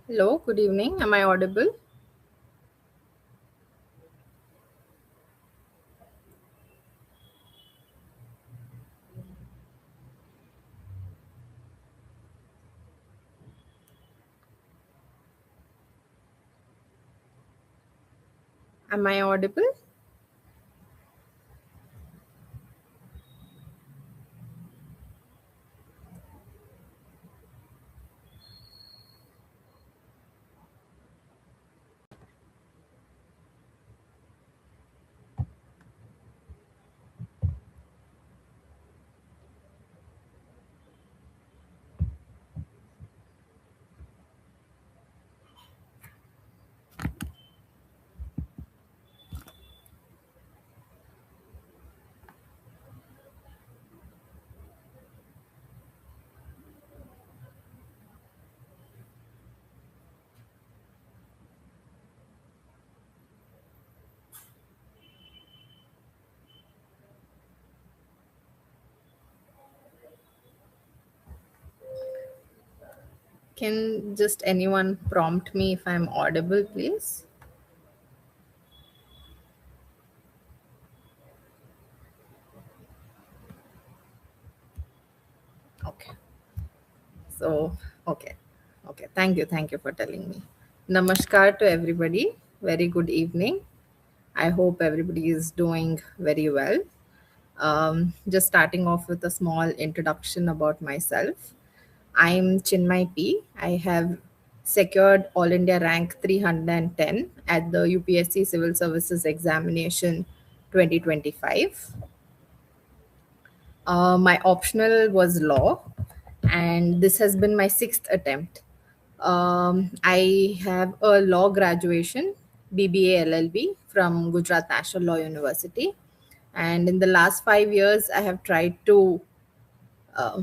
Hello, good evening. Am I audible? Am I audible? Can just anyone prompt me if I'm audible, please? Okay. So, okay. Okay. Thank you. Thank you for telling me. Namaskar to everybody. Very good evening. I hope everybody is doing very well. Just starting off with a small introduction about myself. I'm Chinmay P. I have secured All India rank 310 at the UPSC Civil Services Examination 2025. My optional was law, and this has been my sixth attempt. I have a law graduation, BBA LLB from Gujarat National Law University. And in the last 5 years, I have tried to uh,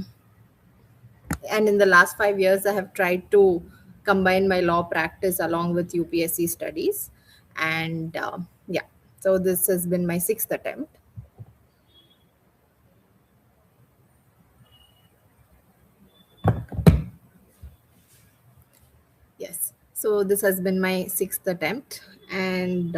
and in the last 5 years I have tried to combine my law practice along with UPSC studies. And yeah, so this has been my sixth attempt. Yes, so this has been my sixth attempt. And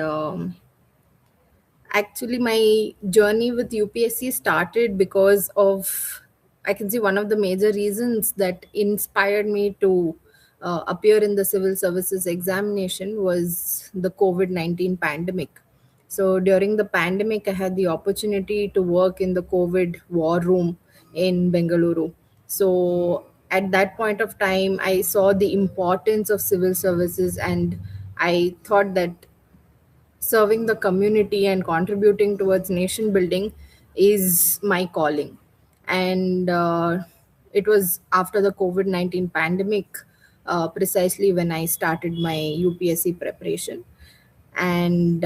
actually, my journey with UPSC started because of, I can see, one of the major reasons that inspired me to appear in the civil services examination was the COVID 19 pandemic. So during the pandemic, I had the opportunity to work in the COVID war room in Bengaluru. So at that point of time, I saw the importance of civil services, and I thought that serving the community and contributing towards nation building is my calling. And it was after the COVID 19 pandemic, precisely when I started my UPSC preparation. And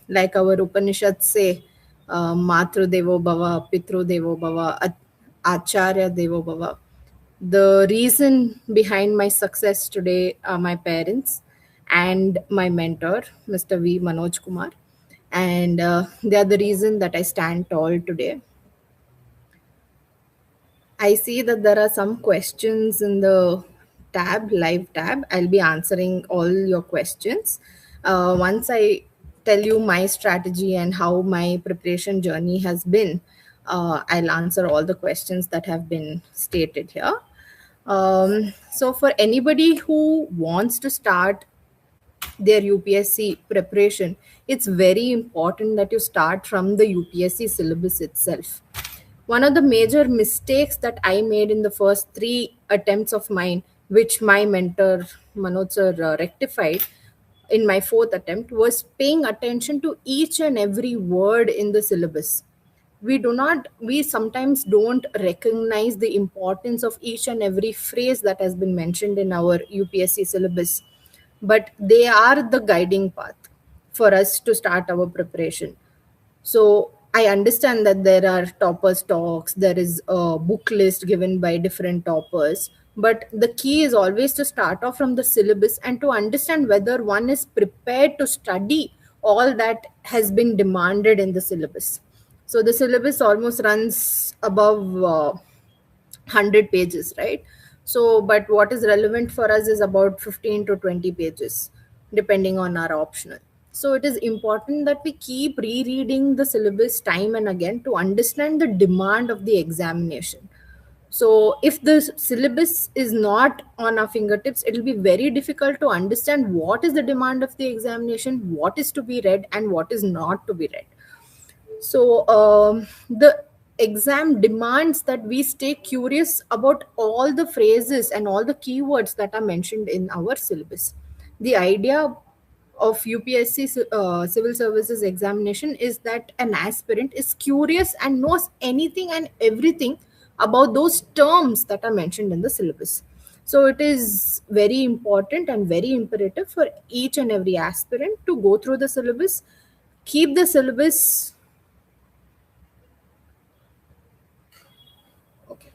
like our Upanishads say, Matru Devo Bhava, Pitru Devo Bhava, Acharya Devo Bhava. The reason behind my success today are my parents and my mentor, Mr. V. Manoj Kumar. And they are the reason that I stand tall today. I see that there are some questions in the live tab. I'll be answering all your questions. Once I tell you my strategy and how my preparation journey has been, I'll answer all the questions that have been stated here. So, for anybody who wants to start their UPSC preparation, it's very important that you start from the UPSC syllabus itself. One of the major mistakes that I made in the first three attempts of mine, which my mentor Manoj sir rectified in my fourth attempt, was paying attention to each and every word in the syllabus. We sometimes don't recognize the importance of each and every phrase that has been mentioned in our UPSC syllabus, but they are the guiding path for us to start our preparation. So I understand that there are toppers talks, there is a book list given by different toppers, but the key is always to start off from the syllabus and to understand whether one is prepared to study all that has been demanded in the syllabus. So the syllabus almost runs above 100 pages, right? So but what is relevant for us is about 15 to 20 pages depending on our optional. So it is important that we keep rereading the syllabus time and again to understand the demand of the examination. So if the syllabus is not on our fingertips, it will be very difficult to understand what is the demand of the examination, what is to be read and what is not to be read. So the exam demands that we stay curious about all the phrases and all the keywords that are mentioned in our syllabus. The idea of UPSC civil services examination is that an aspirant is curious and knows anything and everything about those terms that are mentioned in the syllabus. So it is very important and very imperative for each and every aspirant to go through the syllabus, keep the syllabus. Okay.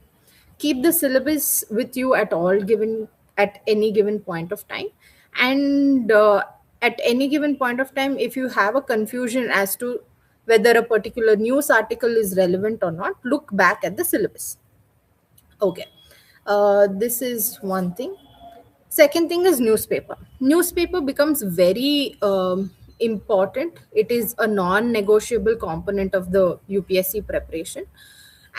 Keep the syllabus with you at all given at any given point of time. And at any given point of time, if you have a confusion as to whether a particular news article is relevant or not, look back at the syllabus. Okay. This is one thing. Second thing is newspaper. Newspaper becomes very important. It is a non-negotiable component of the UPSC preparation.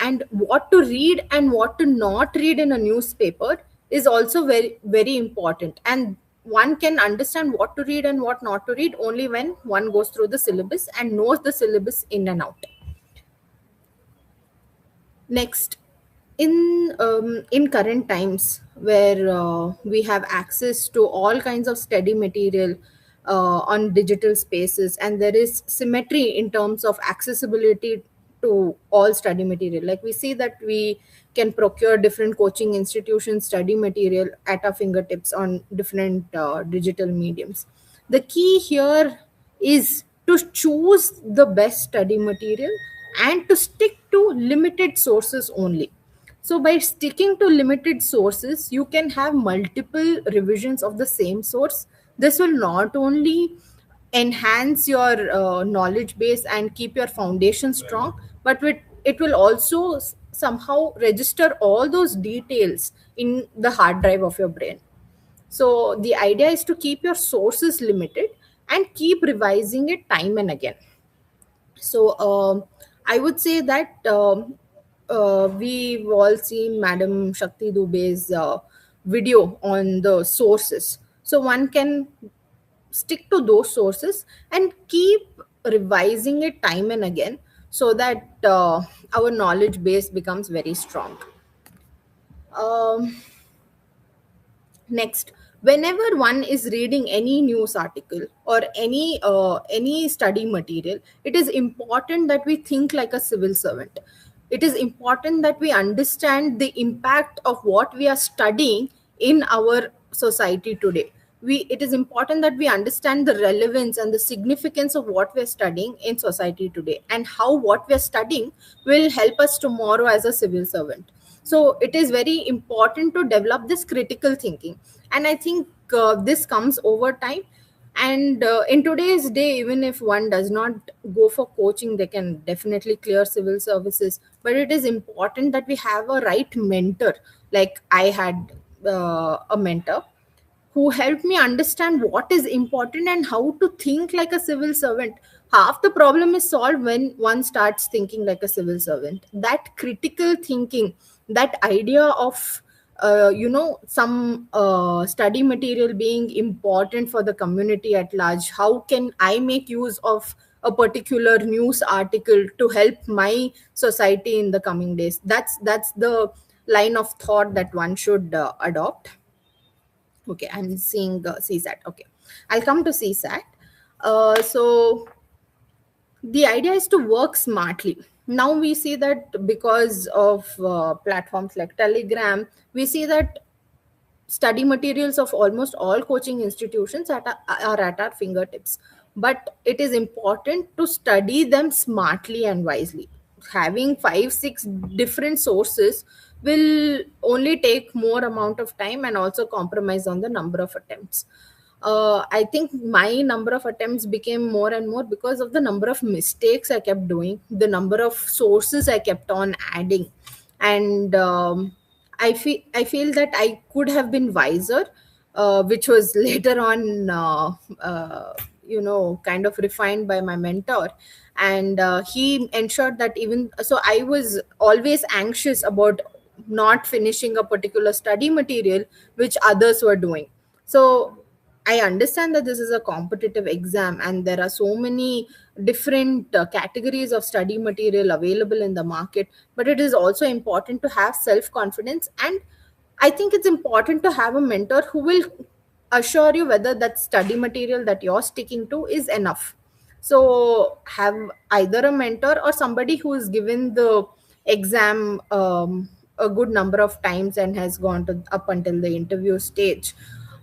And what to read and what to not read in a newspaper is also very very important. And one can understand what to read and what not to read only when one goes through the syllabus and knows the syllabus in and out. Next, in current times where we have access to all kinds of study material on digital spaces, and there is symmetry in terms of accessibility to all study material, like we see that we can procure different coaching institutions study material at our fingertips on different digital mediums. The key here is to choose the best study material and to stick to limited sources only. So, by sticking to limited sources, you can have multiple revisions of the same source. This will not only enhance your knowledge base and keep your foundation strong, but it will also somehow register all those details in the hard drive of your brain. So, the idea is to keep your sources limited and keep revising it time and again. So I would say that we've all seen Madam Shakti Dubey's video on the sources. So one can stick to those sources and keep revising it time and again so that our knowledge base becomes very strong. Um, Next, whenever one is reading any news article or any study material, it is important that we think like a civil servant. It is important that we understand the impact of what we are studying in our society today. It is important that we understand the relevance and the significance of what we are studying in society today, and how what we are studying will help us tomorrow as a civil servant. So it is very important to develop this critical thinking, and I think this comes over time. And in today's day, even if one does not go for coaching, they can definitely clear civil services, but it is important that we have a right mentor. Like I had a mentor who helped me understand what is important and how to think like a civil servant. Half the problem is solved when one starts thinking like a civil servant. That critical thinking, that idea of some study material being important for the community at large, how can I make use of a particular news article to help my society in the coming days? That's the line of thought that one should adopt. Okay, I'm seeing CSAT. Okay, I'll come to CSAT. So the idea is to work smartly. Now we see that because of platforms like Telegram, we see that study materials of almost all coaching institutions are at our fingertips. But it is important to study them smartly and wisely. Having 5 6 different sources will only take more amount of time and also compromise on the number of attempts. I think my number of attempts became more and more because of the number of mistakes I kept doing, the number of sources I kept on adding. And I feel that I could have been wiser, which was later on, kind of refined by my mentor, and he ensured that, even so, I was always anxious about not finishing a particular study material which others were doing. So I understand that this is a competitive exam and there are so many different categories of study material available in the market, but it is also important to have self confidence. And I think it's important to have a mentor who will assure you whether that study material that you're sticking to is enough. So have either a mentor or somebody who has given the exam a good number of times and has gone to up until the interview stage,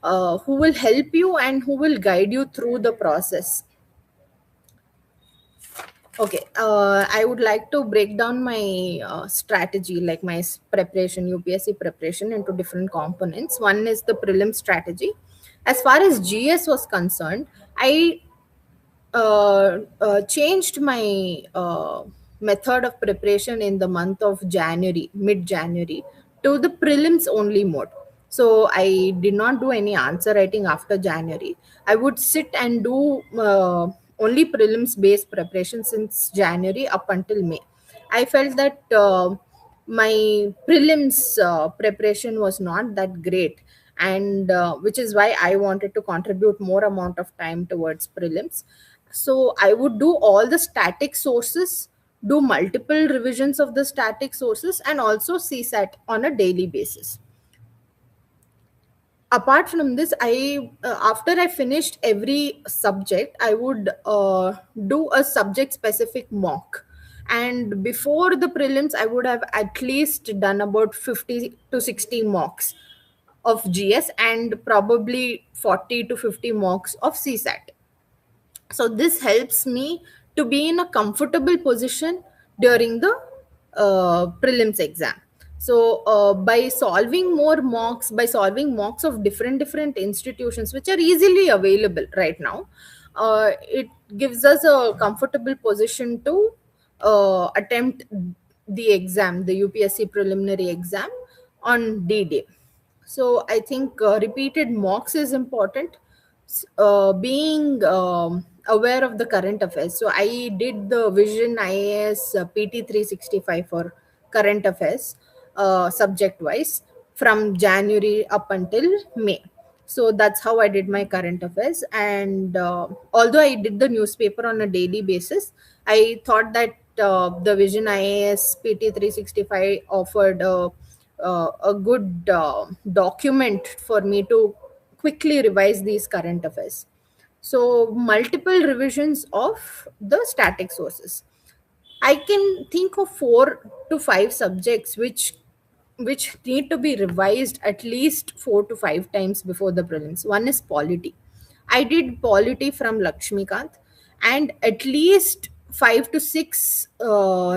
who will help you and who will guide you through the process. Okay, I would like to break down my strategy, like my preparation, UPSC preparation, into different components. One is the prelim strategy. As far as GS was concerned, I changed my method of preparation in the month of January, mid January, to the prelims only mode. So I did not do any answer writing after January. I would sit and do only prelims based preparation since January up until May. I felt that my prelims preparation was not that great, and which is why I wanted to contribute more amount of time towards prelims. So I would do all the static sources, do multiple revisions of the static sources, and also CSAT on a daily basis. Apart from this, I after I finished every subject, I would do a subject specific mock, and before the prelims I would have at least done about 50 to 60 mocks of GS and probably 40 to 50 mocks of CSAT. So this helps me to be in a comfortable position during the prelims exam. So by solving more mocks, by solving mocks of different institutions which are easily available right now, it gives us a comfortable position to attempt the exam, the UPSC preliminary exam, on D day. So I think repeated mocks is important. Being aware of the current affairs. So I did the Vision IAS PT 365 for current affairs, subject wise, from January up until May. So that's how I did my current affairs. And although I did the newspaper on a daily basis, I thought that the Vision IAS PT 365 offered a good document for me to quickly revise these current affairs. So, multiple revisions of the static sources. I can think of 4 to 5 subjects which need to be revised at least 4 to 5 times before the prelims. One is polity. I did polity from Lakshmikant, and at least 5 to 6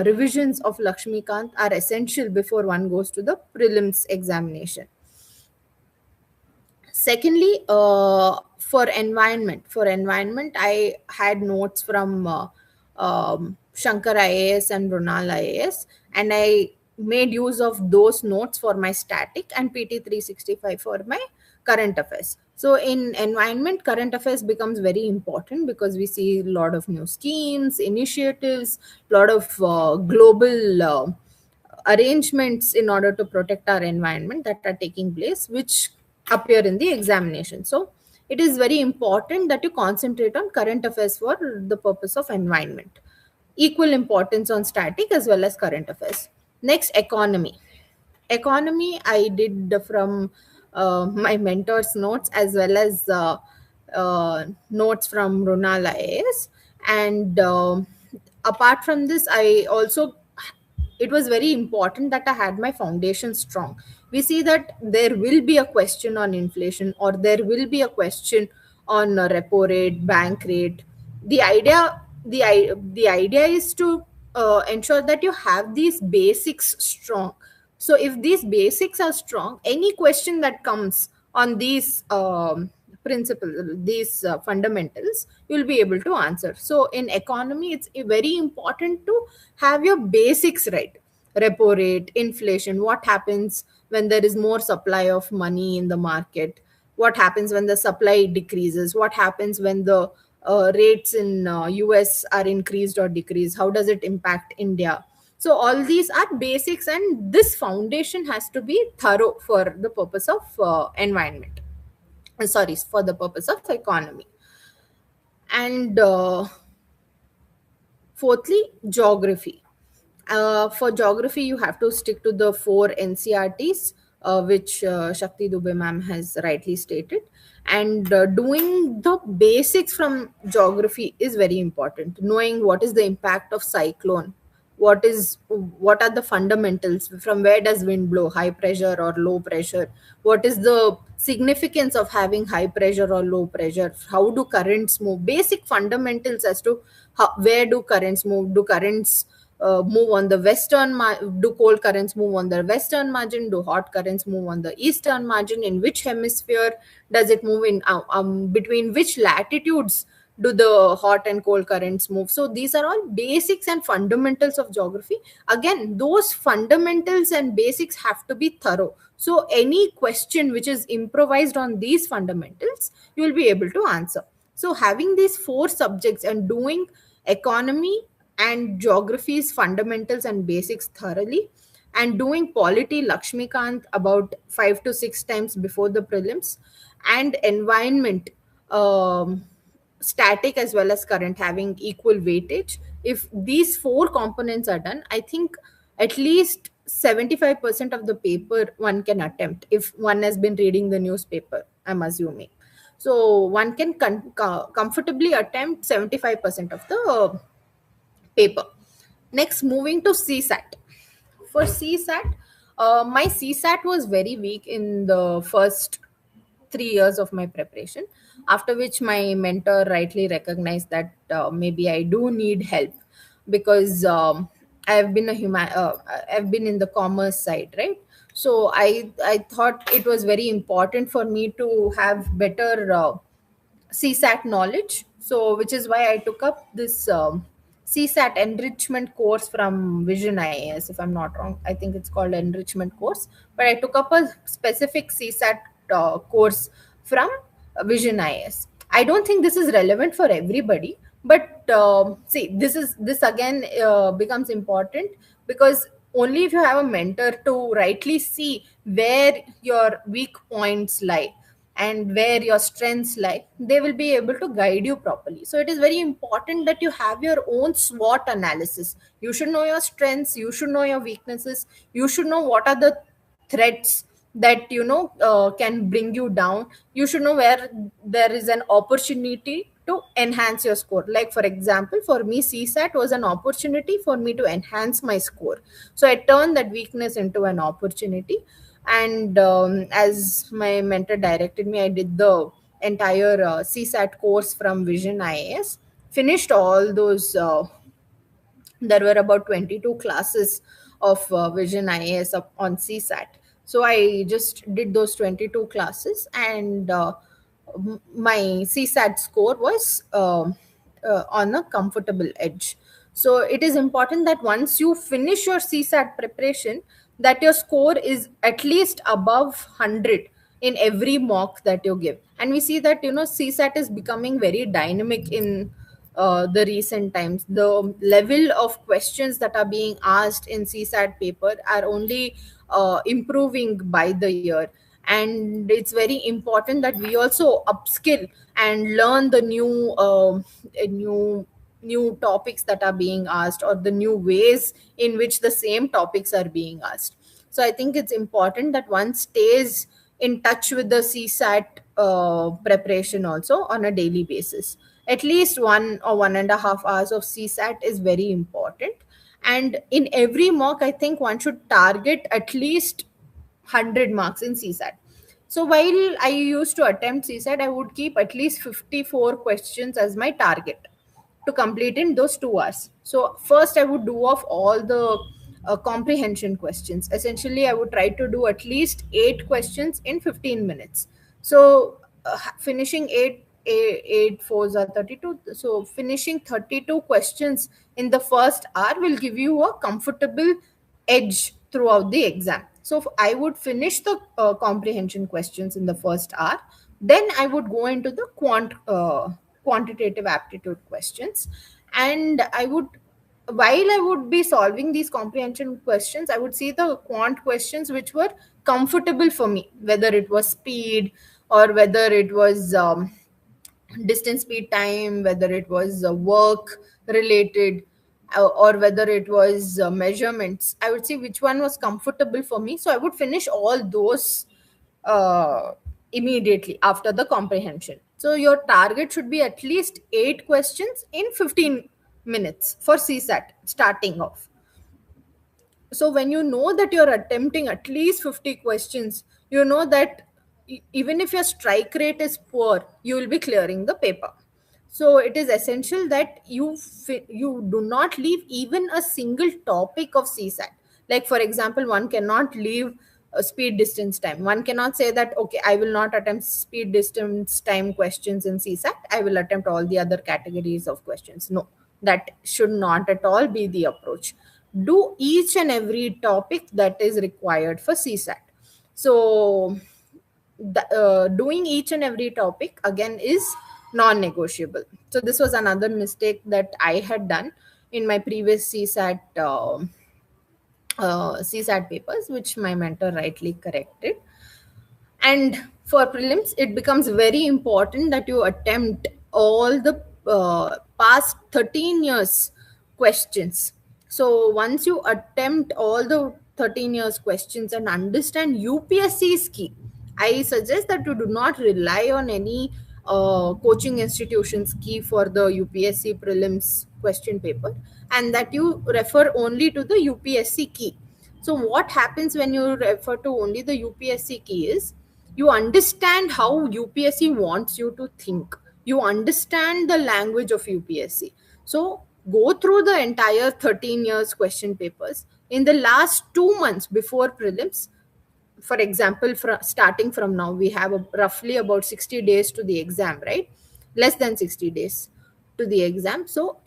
revisions of Lakshmikant are essential before one goes to the prelims examination. Secondly, for environment, I had notes from Shankar IAS and Runal IAS, and I made use of those notes for my static and PT 365 for my current affairs. So in environment, current affairs becomes very important because we see a lot of new schemes, initiatives, a lot of global arrangements in order to protect our environment that are taking place, which appear in the examination. So it is very important that you concentrate on current affairs for the purpose of environment. Equal importance on static as well as current affairs. Next, economy I did from my mentor's notes as well as notes from Runal IAS. And apart from this, I also, it was very important that I had my foundation strong. We see that there will be a question on inflation, or there will be a question on repo rate, bank rate. The idea is to ensure that you have these basics strong. So if these basics are strong, any question that comes on these principles, these fundamentals, you'll be able to answer. So in economy, it's very important to have your basics right. repo rate, inflation, what happens when there is more supply of money in the market, what happens when the supply decreases, what happens when the rates in US are increased or decreased, how does it impact India. So all these are basics, and this foundation has to be thorough for the purpose of environment, sorry, for the purpose of economy. And fourthly, geography. For geography, you have to stick to the four NCRTs, which Shakti Dubey ma'am has rightly stated. And doing the basics from geography is very important. Knowing what is the impact of cyclone, what are the fundamentals, from where does wind blow, high pressure or low pressure, what is the significance of having high pressure or low pressure, how do currents move, basic fundamentals as to where do currents move, do currents move on the do cold currents move on the western margin, do hot currents move on the eastern margin, in which hemisphere does it move, in between which latitudes do the hot and cold currents move. So these are all basics and fundamentals of geography. Again, those fundamentals and basics have to be thorough, so any question which is improvised on these fundamentals, you will be able to answer. So having these four subjects and doing economy and geography's fundamentals and basics thoroughly, and doing polity Lakshmikant about 5 to 6 times before the prelims, and environment, static as well as current, having equal weightage. If these four components are done, I think at least 75% of the paper one can attempt, if one has been reading the newspaper, I'm assuming. So one can comfortably attempt 75% of the paper. Next, moving to CSAT. For CSAT, my CSAT was very weak in the first 3 years of my preparation, after which my mentor rightly recognized that maybe I do need help, because I've been I've been in the commerce side, right? So I thought it was very important for me to have better CSAT knowledge. So, which is why I took up this CSAT enrichment course from Vision IAS, if I'm not wrong. I think it's called enrichment course. But I took up a specific CSAT course from Vision IAS. I don't think this is relevant for everybody, but see, this again becomes important, because only if you have a mentor to rightly see where your weak points lie and where your strengths lie, they will be able to guide you properly. So it is very important that you have your own SWOT analysis. You should know your strengths, you should know your weaknesses, you should know what are the threats that can bring you down. You should know where there is an opportunity to enhance your score. Like for example, for me, CSAT was an opportunity for me to enhance my score, so I turned that weakness into an opportunity. And as my mentor directed me, I did the entire CSAT course from Vision IAS, finished all those. There were about 22 classes of Vision IAS up on CSAT. So I just did those 22 classes, and my CSAT score was on a comfortable edge. So it is important that once you finish your CSAT preparation, that your score is at least above 100 in every mock that you give. And we see that CSAT is becoming very dynamic in the recent times. The level of questions that are being asked in CSAT paper are only improving by the year. And it's very important that we also upskill and learn the new topics that are being asked, or the new ways in which the same topics are being asked. So I think it's important that one stays in touch with the CSAT preparation also on a daily basis. At least 1 or 1.5 hours of CSAT is very important. And in every mock, I think one should target at least 100 marks in CSAT. So while I used to attempt CSAT, I would keep at least 54 questions as my target to complete in those 2 hours. So first I would do off all the comprehension questions. Essentially, I would try to do at least 8 questions in 15 minutes. So finishing eight fours are 32. So finishing 32 questions in the first hour will give you a comfortable edge throughout the exam. So I would finish the comprehension questions in the first hour. Then I would go into the quantitative aptitude questions, and I would, while I would be solving these comprehension questions, I would see the quant questions which were comfortable for me, whether it was speed or whether it was distance, speed, time, whether it was work related, or whether it was measurements. I would see which one was comfortable for me. So I would finish all those uh, immediately after the comprehension. So your target should be at least 8 questions in 15 minutes for CSAT starting off. So when you know that you're attempting at least 50 questions, you know that even if your strike rate is poor, you will be clearing the paper. So it is essential that you do not leave even a single topic of CSAT. Like for example, one cannot leave a speed distance time. One cannot say that, okay, I will not attempt speed distance time questions in CSAT, I will attempt all the other categories of questions. No, that should not at all be the approach. Do each and every topic that is required for CSAT. So doing each and every topic again is non-negotiable. So this was another mistake that I had done in my previous CSAT papers, which my mentor rightly corrected. And for prelims, it becomes very important that you attempt all the past 13 years questions. So once you attempt all the 13 years questions and understand UPSC is key, I suggest that you do not rely on any coaching institutions key for the UPSC prelims question paper, and that you refer only to the UPSC key. So what happens when you refer to only the UPSC key is, you understand how UPSC wants you to think. You understand the language of UPSC. So go through the entire 13 years question papers. In the last 2 months before prelims, for example, starting from now, we have roughly about 60 days to the exam, right? Less than 60 days to the exam. So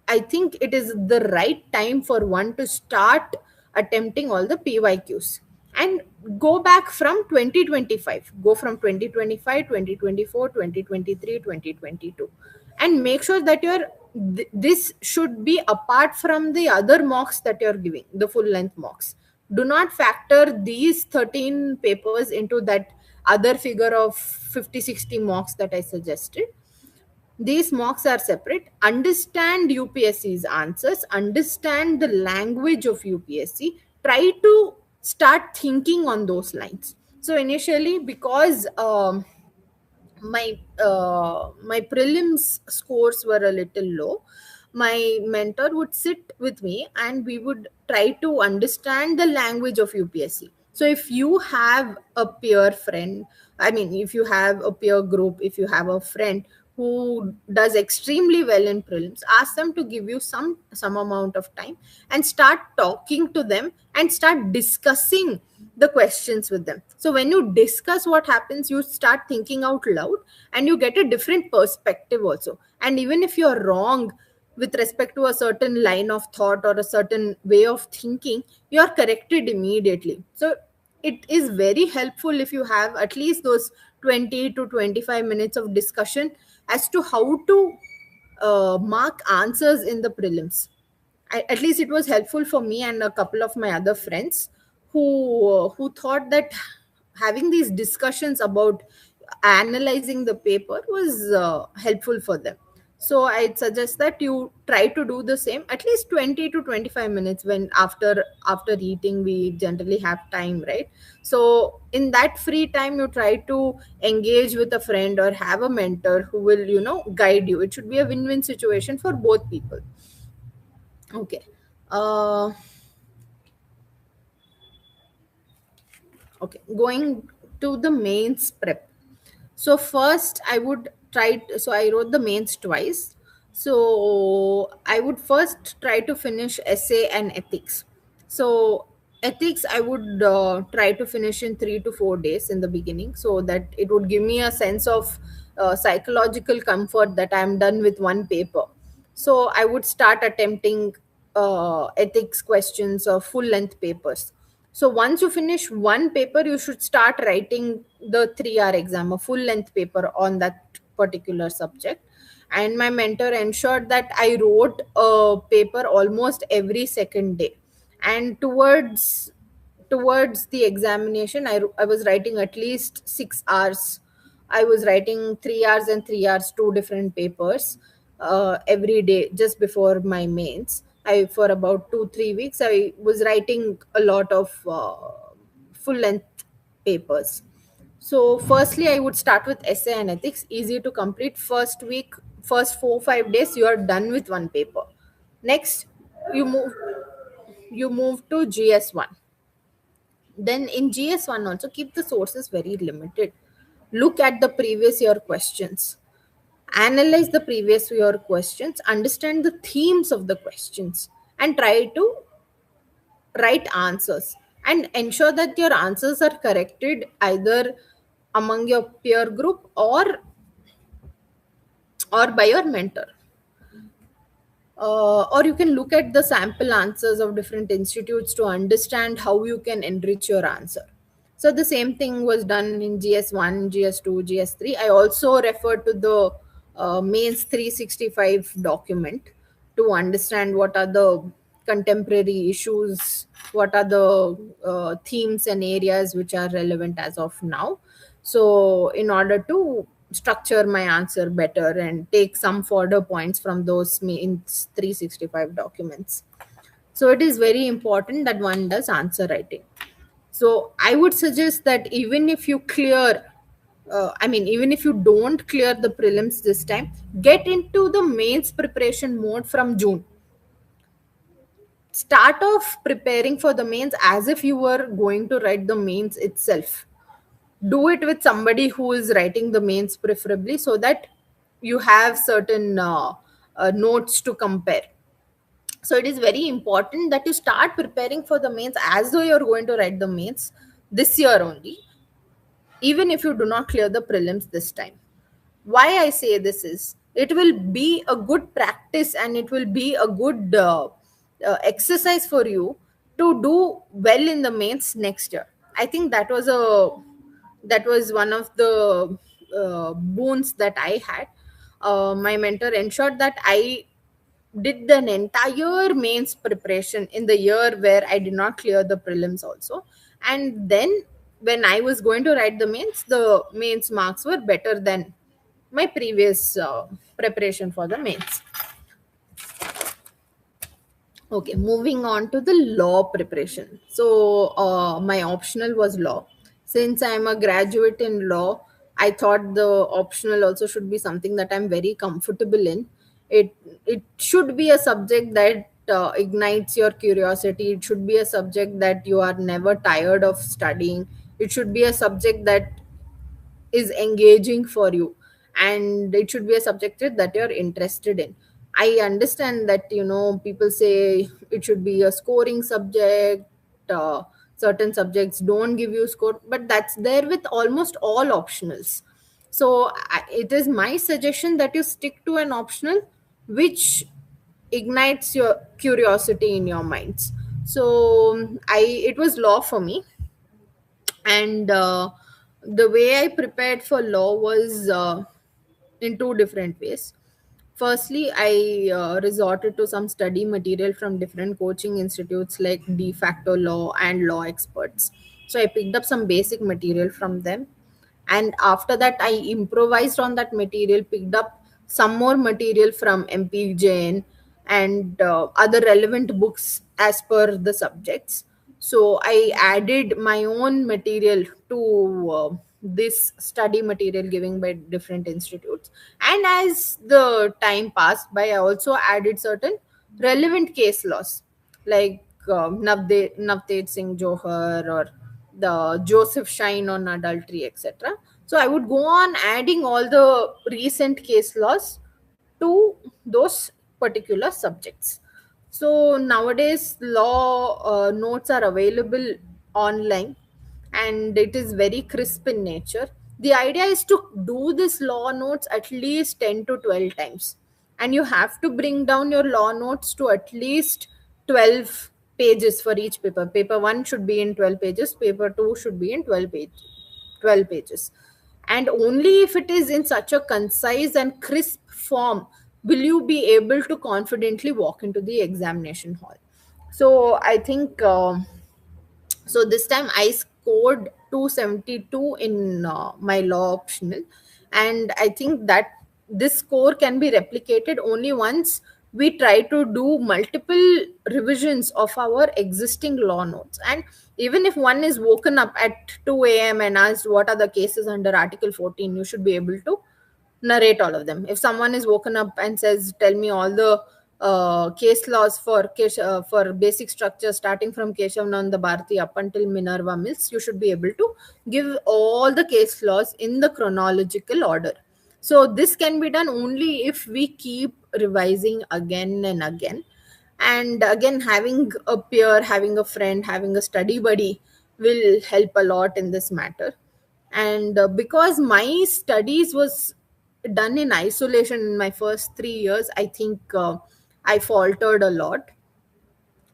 I think it is the right time for one to start attempting all the PYQs and go back from 2025, go from 2025, 2024, 2023, 2022, and make sure that this should be apart from the other mocks that you're giving, the full length mocks. Do not factor these 13 papers into that other figure of 50, 60 mocks that I suggested. These mocks are separate. Understand UPSC's answers, understand the language of UPSC, try to start thinking on those lines. So initially, because my prelims scores were a little low, my mentor would sit with me and we would try to understand the language of UPSC. So if you have a peer friend, I mean, if you have a peer group, if you have a friend who does extremely well in prelims, ask them to give you some amount of time and start talking to them and start discussing the questions with them. So when you discuss, what happens, you start thinking out loud and you get a different perspective also. And even if you're wrong with respect to a certain line of thought or a certain way of thinking, you're corrected immediately. So it is very helpful if you have at least those 20 to 25 minutes of discussion as to how to mark answers in the prelims. At least it was helpful for me and a couple of my other friends who thought that having these discussions about analyzing the paper was helpful for them. So I'd suggest that you try to do the same at least 20 to 25 minutes. When after eating, we generally have time, right? So in that free time, you try to engage with a friend or have a mentor who will guide you. It should be a win-win situation for both people. Okay. uh okay, going to the mains prep. So first I would so I wrote the mains twice. So I would first try to finish essay and ethics. So ethics, I would try to finish in 3 to 4 days in the beginning, so that it would give me a sense of psychological comfort that I'm done with one paper. So I would start attempting ethics questions or full length papers. So once you finish one paper, you should start writing the 3-hour exam, a full length paper on that particular subject. And my mentor ensured that I wrote a paper almost every second day. And towards the examination, I was writing at least 6 hours. I was writing 3 hours and 3 hours, two different papers every day just before my mains. I For about 2-3 weeks I was writing a lot of full length papers. So firstly, I would start with essay and ethics, easy to complete. First week, first 4-5 days, you are done with one paper. Next, you move to GS1. Then in GS1 also, keep the sources very limited. Look at the previous year questions. Analyze the previous year questions, understand the themes of the questions, and try to write answers. And ensure that your answers are corrected either among your peer group or by your mentor. Or you can look at the sample answers of different institutes to understand how you can enrich your answer. So the same thing was done in GS1, GS2, GS3. I also referred to the mains 365 document to understand what are the contemporary issues, what are the themes and areas which are relevant as of now. So in order to structure my answer better and take some further points from those mains 365 documents. So it is very important that one does answer writing. So I would suggest that even if you clear, even if you don't clear the prelims this time, get into the mains preparation mode from June. Start off preparing for the mains as if you were going to write the mains itself. Do it with somebody who is writing the mains, preferably, so that you have certain notes to compare. So it is very important that you start preparing for the mains as though you're going to write the mains this year only, even if you do not clear the prelims this time. Why I say this is, it will be a good practice and it will be a good exercise for you to do well in the mains next year. I think that was one of the boons that I had. My mentor ensured that I did an entire mains preparation in the year where I did not clear the prelims also. And then when I was going to write the mains marks were better than my previous preparation for the mains. Okay, moving on to the law preparation. So, my optional was law. Since I'm a graduate in law, I thought the optional also should be something that I'm very comfortable in. It should be a subject that ignites your curiosity. It should be a subject that you are never tired of studying. It should be a subject that is engaging for you, and it should be a subject that you're interested in. I understand that people say it should be a scoring subject. Certain subjects don't give you score, but that's there with almost all optionals. So it is my suggestion that you stick to an optional which ignites your curiosity in your minds. So I it was law for me. And the way I prepared for law was in two different ways. Firstly, I resorted to some study material from different coaching institutes like De facto Law and Law Experts. So I picked up some basic material from them. And after that, I improvised on that material, picked up some more material from MP Jain and other relevant books as per the subjects. So I added my own material to this study material given by different institutes. And as the time passed by, I also added certain relevant case laws like Navteej Singh Johar or the Joseph Shine on adultery, etc. So I would go on adding all the recent case laws to those particular subjects. So nowadays, law notes are available online, and it is very crisp in nature. The idea is to do this law notes at least 10 to 12 times, and you have to bring down your law notes to at least 12 pages for each paper. Paper 1 should be in 12 pages, paper 2 should be in 12 pages. And only if it is in such a concise and crisp form will you be able to confidently walk into the examination hall. So I think so this time I scored 272 in my law optional, and I think that this score can be replicated only once we try to do multiple revisions of our existing law notes. And even if one is woken up at 2 a.m. and asked what are the cases under article 14, you should be able to narrate all of them. If someone is woken up and says, "Tell me all the case laws for for basic structure starting from Keshav Nanda Bharati up until Minerva Mills," you should be able to give all the case laws in the chronological order. So this can be done only if we keep revising again and again. And again, having a peer, having a friend, having a study buddy will help a lot in this matter. And because my studies was done in isolation in my first 3 years, I think I faltered a lot.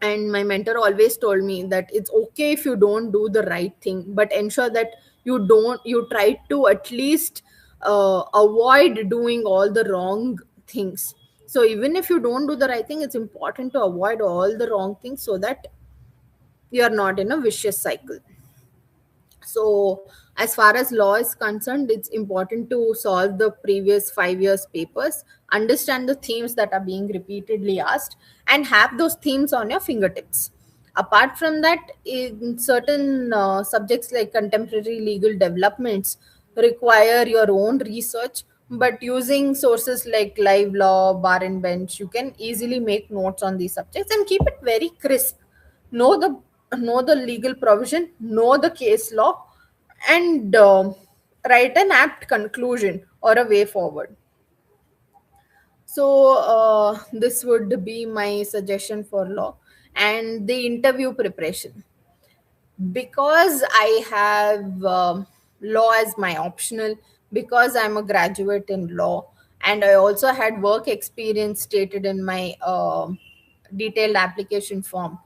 And my mentor always told me that it's okay if you don't do the right thing, but ensure that you try to at least avoid doing all the wrong things. So even if you don't do the right thing, it's important to avoid all the wrong things so that you are not in a vicious cycle. So as far as law is concerned, it's important to solve the previous 5 years papers, understand the themes that are being repeatedly asked, and have those themes on your fingertips. Apart from that, in certain subjects like contemporary legal developments require your own research, but using sources like live law, bar and bench, you can easily make notes on these subjects and keep it very crisp. Know the know the legal provision, know the case law, and write an apt conclusion or a way forward. So this would be my suggestion for law. And the interview preparation, because I have law as my optional, because I'm a graduate in law, and I also had work experience stated in my detailed application form.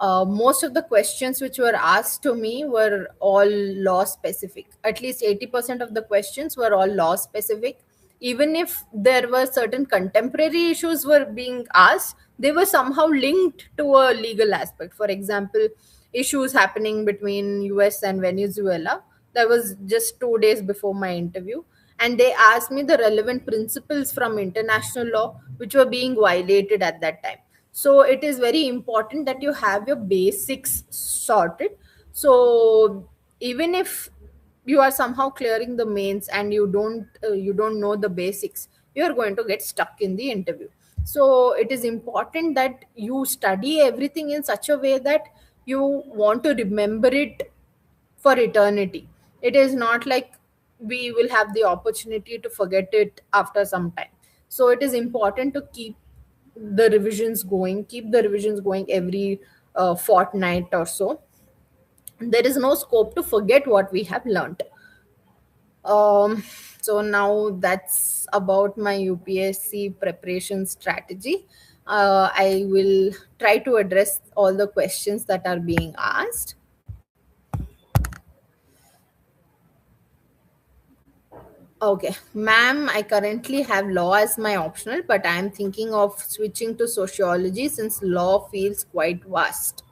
Most of the questions which were asked to me were all law specific. At least 80% of the questions were all law specific. Even if there were certain contemporary issues were being asked, they were somehow linked to a legal aspect. For example, issues happening between US and Venezuela. That was just 2 days before my interview. And they asked me the relevant principles from international law which were being violated at that time. So it is very important that you have your basics sorted. So even if you are somehow clearing the mains and you don't know the basics, you are going to get stuck in the interview. So it is important that you study everything in such a way that you want to remember it for eternity. It is not like we will have the opportunity to forget it after some time. So it is important to keep the revisions going every fortnight or so. There is no scope to forget what we have learned. So now that's about my UPSC preparation strategy. I will try to address all the questions that are being asked. Okay, ma'am, I currently have law as my optional, but I am thinking of switching to sociology since law feels quite vast.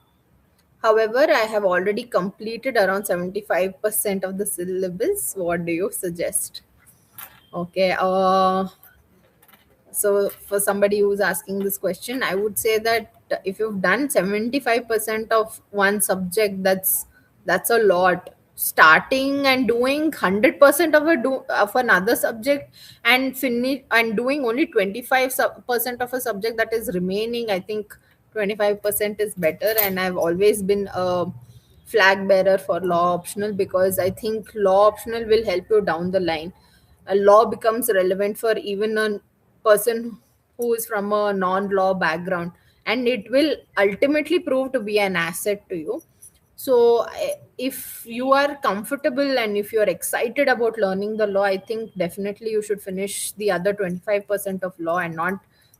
However, I have already completed around 75% of the syllabus. What do you suggest? Okay, so for somebody who's asking this question, I would say that if you've done 75% of one subject, that's a lot. Starting and doing 100% of another subject and finish and doing only 25% of a subject that is remaining, I think 25% is better. And I've always been a flag bearer for law optional because I think law optional will help you down the line. A law becomes relevant for even a person who is from a non-law background, and it will ultimately prove to be an asset to you. So if you are comfortable and if you are excited about learning the law, I think definitely you should finish the other 25% of law and not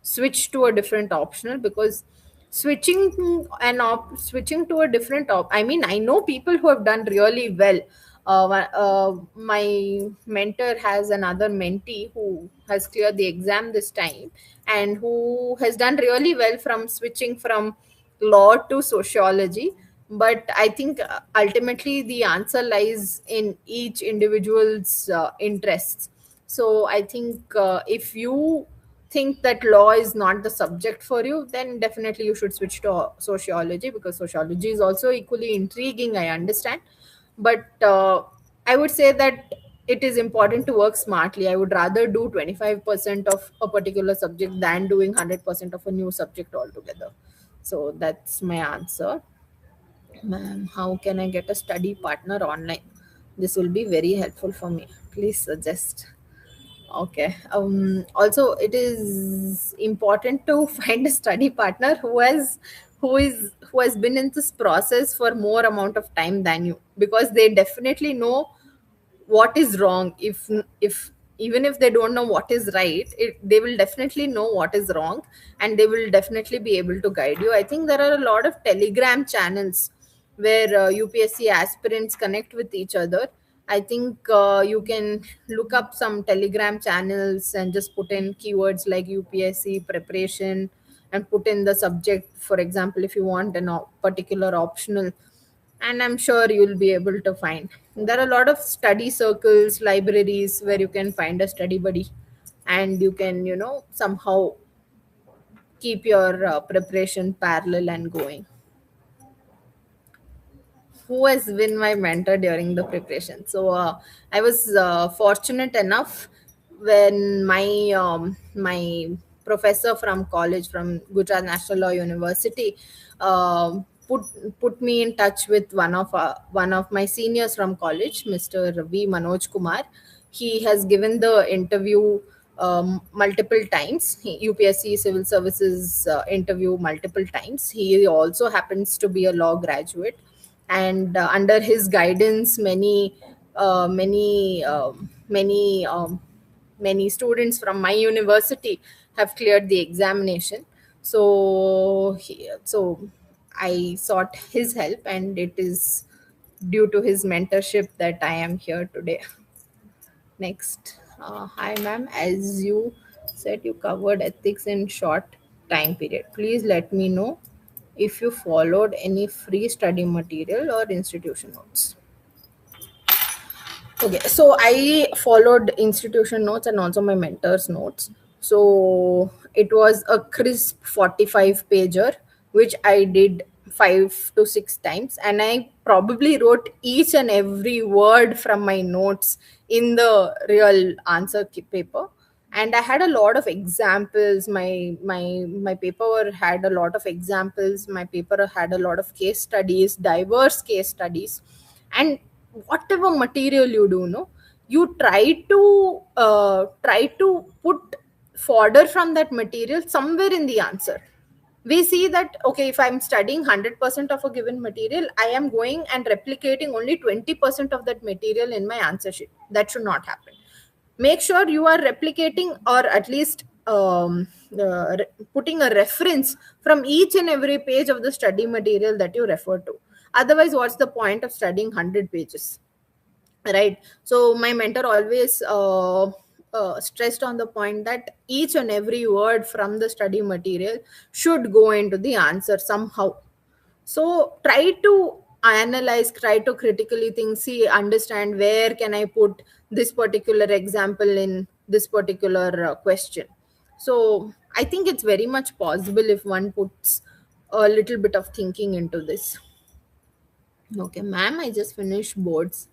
switch to a different optional, because switching to a different I mean, I know people who have done really well. My mentor has another mentee who has cleared the exam this time, and who has done really well from switching from law to sociology. But I think ultimately the answer lies in each individual's interests. So I think if you think that law is not the subject for you, then definitely you should switch to sociology, because sociology is also equally intriguing, I understand. But I would say that it is important to work smartly. I would rather do 25% of a particular subject than doing 100% of a new subject altogether. So that's my answer. Ma'am, how can I get a study partner online? This will be very helpful for me. Please suggest. Okay. Also, it is important to find a study partner who has been in this process for more amount of time than you, because they definitely know what is wrong. If even if they don't know what is right, they will definitely know what is wrong, and they will definitely be able to guide you. I think there are a lot of telegram channels where UPSC aspirants connect with each other. I think you can look up some telegram channels and just put in keywords like UPSC preparation, and put in the subject. For example, if you want particular optional, and I'm sure you'll be able to find. There are a lot of study circles, libraries where you can find a study buddy, and you can, somehow keep your preparation parallel and going. Who has been my mentor during the preparation? So I was fortunate enough when my professor from college, from Gujarat National Law University, put me in touch with one of my seniors from college, Mr. V Manoj Kumar. He has given the interview multiple times. UPSC civil services interview multiple times. He also happens to be a law graduate, and under his guidance, many students from my university have cleared the examination. So I sought his help, and it is due to his mentorship that I am here today. Next. Hi ma'am, as you said you covered ethics in short time period, please let me know if you followed any free study material or institution notes. Okay, so I followed institution notes and also my mentor's notes. So it was a crisp 45 pager, which I did 5 to 6 times, and I probably wrote each and every word from my notes in the real answer paper. And I had a lot of examples. My paper had a lot of examples. My paper had a lot of case studies, diverse case studies. And whatever material you do, no, you try to put fodder from that material somewhere in the answer. We see that, okay, if I'm studying 100% of a given material, I am going and replicating only 20% of that material in my answer sheet. That should not happen. Make sure you are replicating, or at least putting a reference from each and every page of the study material that you refer to. Otherwise, what's the point of studying 100 pages, right? So my mentor always stressed on the point that each and every word from the study material should go into the answer somehow. So try to analyze, try to critically think, see, understand where can I put this particular example in this particular question. So I think it's very much possible if one puts a little bit of thinking into this. Okay, ma'am, I just finished boards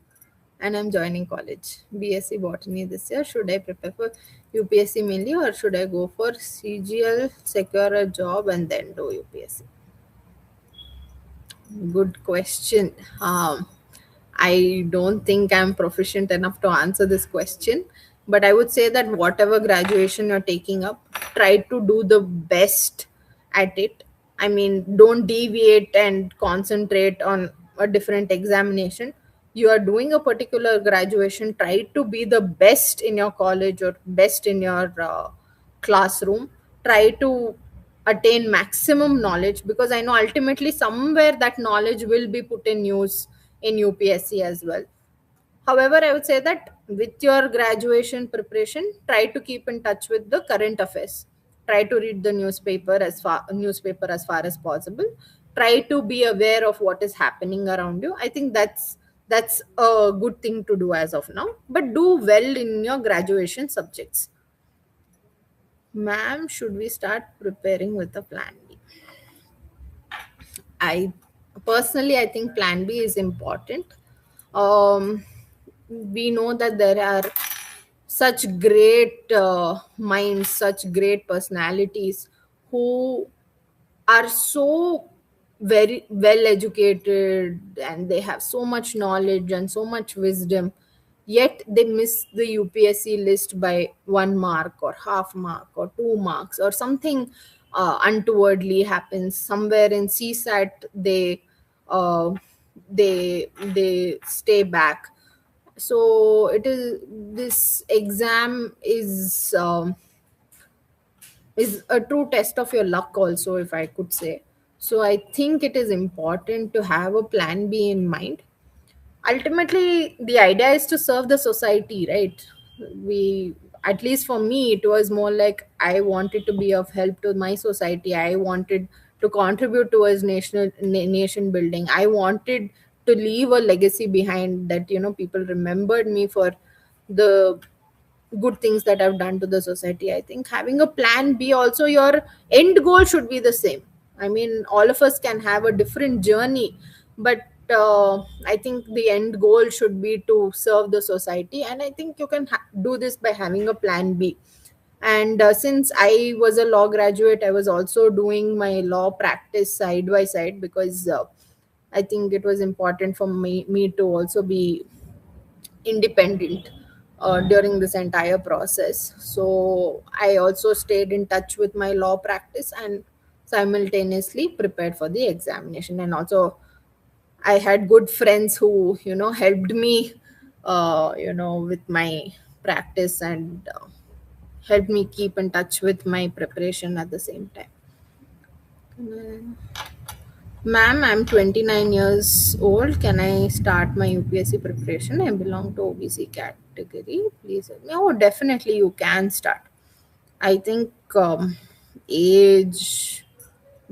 and I'm joining college. BSc Botany this year. Should I prepare for UPSC mainly, or should I go for CGL, secure a job, and then do UPSC? Good question. I don't think I'm proficient enough to answer this question, but I would say that whatever graduation you're taking up, try to do the best at it. I mean, don't deviate and concentrate on a different examination. You are doing a particular graduation, try to be the best in your college or best in your classroom. Try to attain maximum knowledge, because I know ultimately somewhere that knowledge will be put in use in UPSC as well. However, I would say that with your graduation preparation, try to keep in touch with the current affairs. Try to read the newspaper as far as possible. Try to be aware of what is happening around you. I think that's a good thing to do as of now. But do well in your graduation subjects. Ma'am, should we start preparing with a plan B? I personally, I think plan B is important. We know that there are such great minds, such great personalities who are so very well educated, and they have so much knowledge and so much wisdom, yet they miss the UPSC list by 1 mark or half mark or 2 marks or something. Untowardly happens somewhere in CSAT. Uh, they stay back. So it is, this exam is a true test of your luck also, if I could say. So I think it is important to have a plan B in mind. Ultimately the idea is to serve the society, right? We, at least for me, it was more like I wanted to be of help to my society. I wanted to contribute towards nation building. I wanted to leave a legacy behind, that people remembered me for the good things that I've done to the society. I think having a plan B also, your end goal should be the same. I mean, all of us can have a different journey, but I think the end goal should be to serve the society, and I think you can do this by having a plan B. And since I was a law graduate, I was also doing my law practice side by side, because I think it was important for me to also be independent during this entire process. So I also stayed in touch with my law practice and simultaneously prepared for the examination. And also, I had good friends who, helped me, with my practice, and helped me keep in touch with my preparation at the same time. Ma'am, I'm 29 years old. Can I start my UPSC preparation? I belong to OBC category. Please help me. Oh, definitely you can start. I think age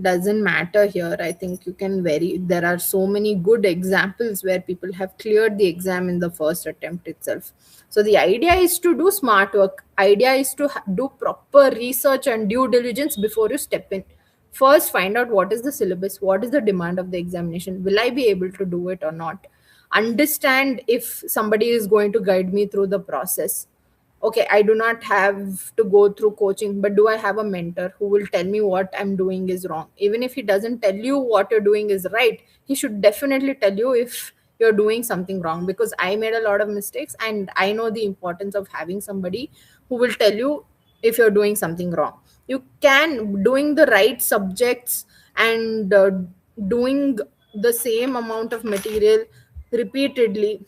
doesn't matter here. I think you can vary. There are so many good examples where people have cleared the exam in the first attempt itself. So the idea is to do smart work. Idea is to do proper research and due diligence before you step in. First, find out what is the syllabus, what is the demand of the examination. Will I be able to do it or not? Understand if somebody is going to guide me through the process. Okay, I do not have to go through coaching, but do I have a mentor who will tell me what I'm doing is wrong? Even if he doesn't tell you what you're doing is right, he should definitely tell you if you're doing something wrong, because I made a lot of mistakes, and I know the importance of having somebody who will tell you if you're doing something wrong. You can doing the right subjects, and doing the same amount of material repeatedly.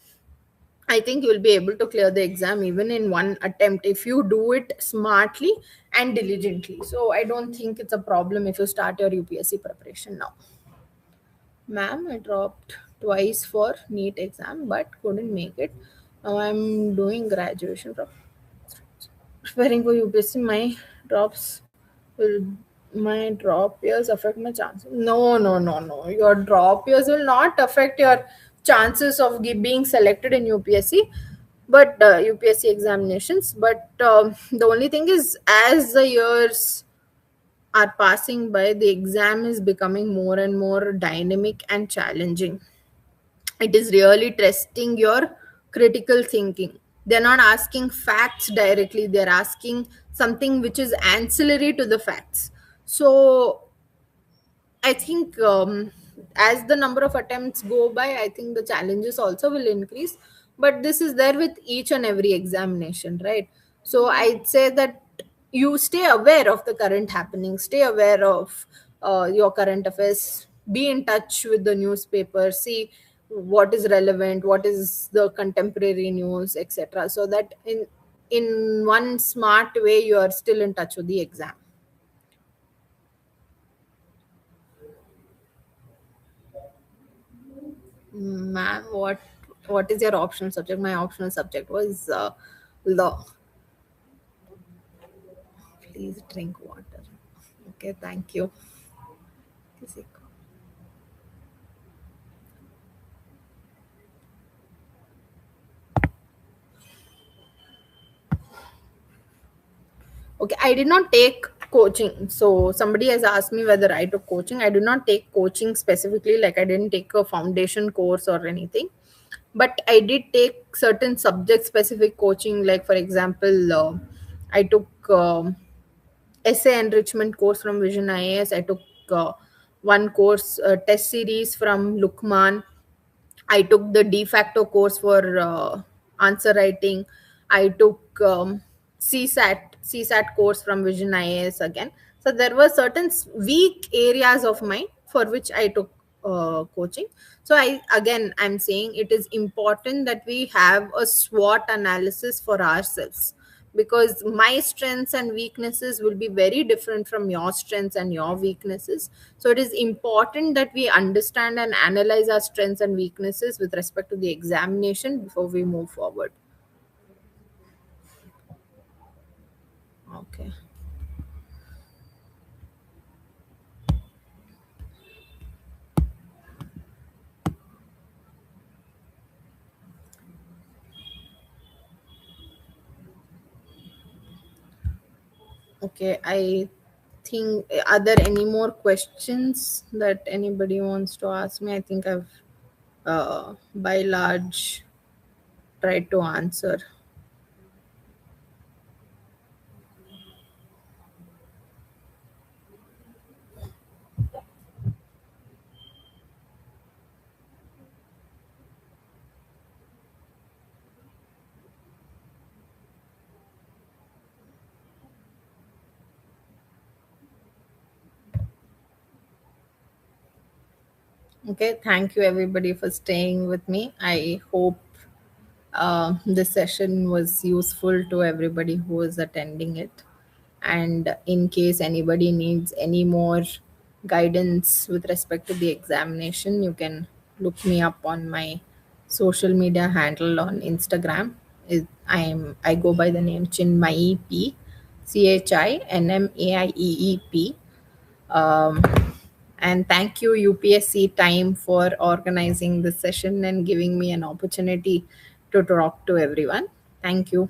I think you'll be able to clear the exam even in one attempt if you do it smartly and diligently. So I don't think it's a problem if you start your UPSC preparation now. Ma'am, I dropped twice for NEET exam but couldn't make it. Now I'm doing graduation. Preparing for UPSC, will my drop years affect my chances? No, no, no, no. Your drop years will not affect your chances of being selected in UPSC, but UPSC examinations. But the only thing is, as the years are passing by, the exam is becoming more and more dynamic and challenging. It is really testing your critical thinking. They're not asking facts directly, they're asking something which is ancillary to the facts. So I think as the number of attempts go by, I think the challenges also will increase. But this is there with each and every examination, right? So I'd say that you stay aware of the current happenings, stay aware of your current affairs, be in touch with the newspaper, see what is relevant, what is the contemporary news, etc. So that in one smart way, you are still in touch with the exam. Ma'am, what is your optional subject? My optional subject was law. Please drink water. Okay, thank you. किसी को- Okay, I did not take coaching. So somebody has asked me whether I took coaching. I did not take coaching specifically, like I didn't take a foundation course or anything. But I did take certain subject specific coaching, like for example, I took essay enrichment course from Vision IAS. I took one course test series from Lukman. I took the de facto course for answer writing. I took CSAT course from Vision IAS again. So there were certain weak areas of mine for which I took coaching. So I'm saying it is important that we have a SWOT analysis for ourselves, because my strengths and weaknesses will be very different from your strengths and your weaknesses. So it is important that we understand and analyze our strengths and weaknesses with respect to the examination before we move forward. Okay. Okay, I think, are there any more questions that anybody wants to ask me? I think I've by large tried to answer. Okay, thank you everybody for staying with me. I hope this session was useful to everybody who is attending it. And in case anybody needs any more guidance with respect to the examination, you can look me up on my social media handle on Instagram. I go by the name Chinmayi P, ChinMaiEep. Um, and thank you, UPSC Time, for organizing this session and giving me an opportunity to talk to everyone. Thank you.